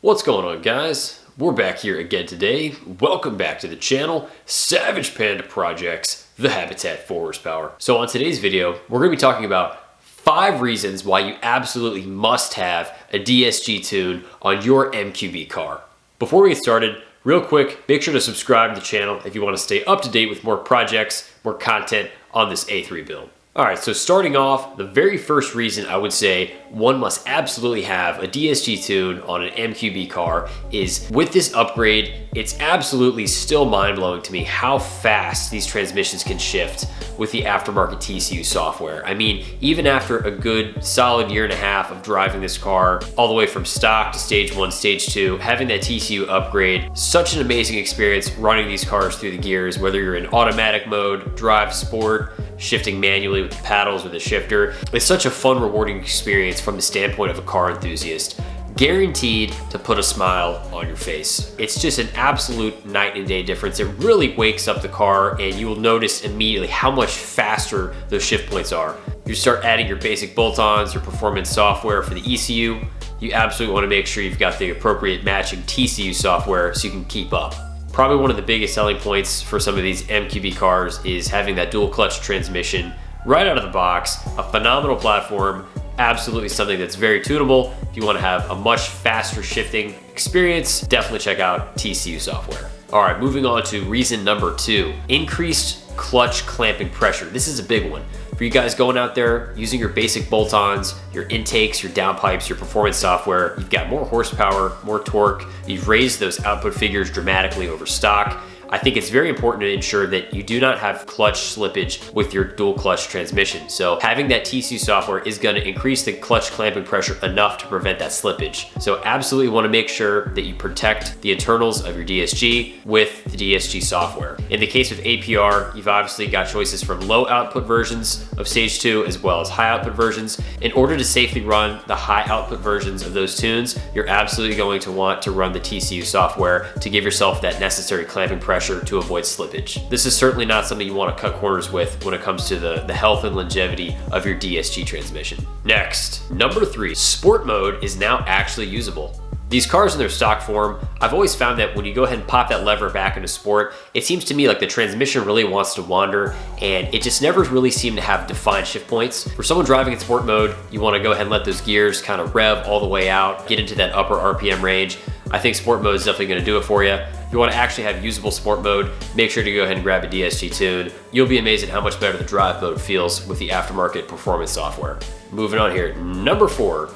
What's going on, guys? We're back here again today. Welcome back to the channel, Savage Panda Projects, the habitat for horsepower. So on today's video, we're going to be talking about 5 reasons why you absolutely must have a DSG tune on your MQB car. Before we get started, real quick, make sure to subscribe to the channel if you want to stay up to date with more projects, more content on this A3 build. Alright, so starting off, the very first reason I would say one must absolutely have a DSG tune on an MQB car is with this upgrade, it's absolutely still mind-blowing to me how fast these transmissions can shift with the aftermarket TCU software. I mean, even after a good solid year and a half of driving this car all the way from stock to stage 1, stage 2, having that TCU upgrade, such an amazing experience running these cars through the gears, whether you're in automatic mode, drive, sport, shifting manually with the paddles or the shifter. It's such a fun, rewarding experience from the standpoint of a car enthusiast. Guaranteed to put a smile on your face. It's just an absolute night and day difference. It really wakes up the car, and you will notice immediately how much faster those shift points are. You start adding your basic bolt-ons, your performance software for the ECU. You absolutely want to make sure you've got the appropriate matching TCU software so you can keep up. Probably one of the biggest selling points for some of these MQB cars is having that dual clutch transmission right out of the box. A phenomenal platform, absolutely something that's very tunable. If you want to have a much faster shifting experience, definitely check out TCU software. All right, moving on to reason number 2, increased clutch clamping pressure. This is a big one. For you guys going out there using your basic bolt-ons, your intakes, your downpipes, your performance software, you've got more horsepower, more torque, you've raised those output figures dramatically over stock. I think it's very important to ensure that you do not have clutch slippage with your dual clutch transmission. So having that TCU software is going to increase the clutch clamping pressure enough to prevent that slippage. So absolutely want to make sure that you protect the internals of your DSG with the DSG software. In the case of APR, you've obviously got choices from low output versions of stage 2 as well as high output versions. In order to safely run the high output versions of those tunes, you're absolutely going to want to run the TCU software to give yourself that necessary clamping pressure to avoid slippage. This is certainly not something you want to cut corners with when it comes to the health and longevity of your DSG transmission. Next, number 3, sport mode is now actually usable. These cars in their stock form, I've always found that when you go ahead and pop that lever back into sport, it seems to me like the transmission really wants to wander, and it just never really seemed to have defined shift points. For someone driving in sport mode, you want to go ahead and let those gears kind of rev all the way out, get into that upper RPM range. I think sport mode is definitely going to do it for you. If you want to actually have usable sport mode, make sure to go ahead and grab a DSG tune. You'll be amazed at how much better the drive mode feels with the aftermarket performance software. Moving on here, number 4.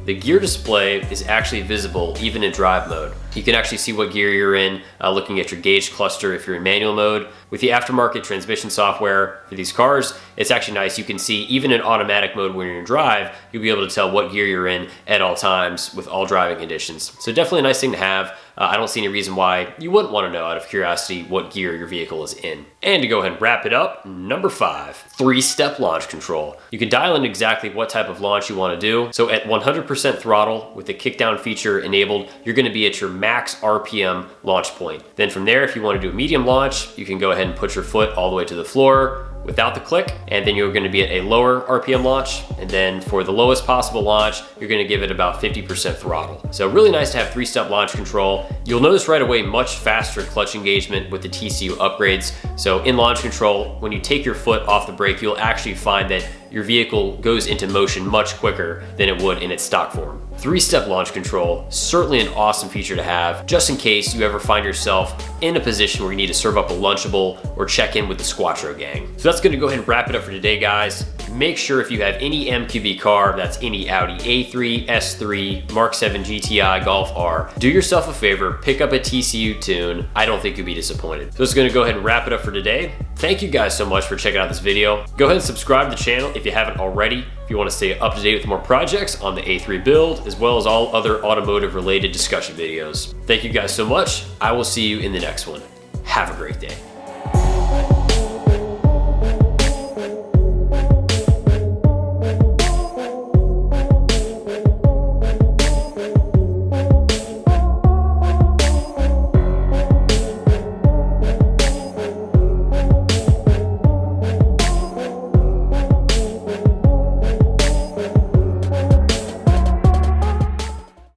The gear display is actually visible even in drive mode. You can actually see what gear you're in, looking at your gauge cluster if you're in manual mode. With the aftermarket transmission software for these cars, it's actually nice. You can see even in automatic mode when you're in drive, you'll be able to tell what gear you're in at all times with all driving conditions. So definitely a nice thing to have. I don't see any reason why you wouldn't want to know out of curiosity what gear your vehicle is in. And to go ahead and wrap it up, number 5, 3-step launch control. You can dial in exactly what type of launch you want to do. So at 100% throttle with the kickdown feature enabled, you're going to be at your max RPM launch point. Then from there, if you want to do a medium launch, you can go ahead and put your foot all the way to the floor without the click, and then you're going to be at a lower RPM launch. And then for the lowest possible launch, you're going to give it about 50% throttle. So really nice to have 3-step launch control. You'll notice right away much faster clutch engagement with the TCU upgrades. So in launch control, when you take your foot off the brake, you'll actually find that your vehicle goes into motion much quicker than it would in its stock form. 3-step launch control, certainly an awesome feature to have, just in case you ever find yourself in a position where you need to serve up a Lunchable or check in with the Squatro gang. So that's gonna go ahead and wrap it up for today, guys. Make sure if you have any MQB car, that's any Audi A3, S3, MK7 GTI Golf R, do yourself a favor, pick up a TCU tune. I don't think you'll be disappointed. So it's gonna go ahead and wrap it up for today. Thank you guys so much for checking out this video. Go ahead and subscribe to the channel if you haven't already. If you want to stay up to date with more projects on the A3 build, as well as all other automotive related discussion videos. Thank you guys so much. I will see you in the next one. Have a great day.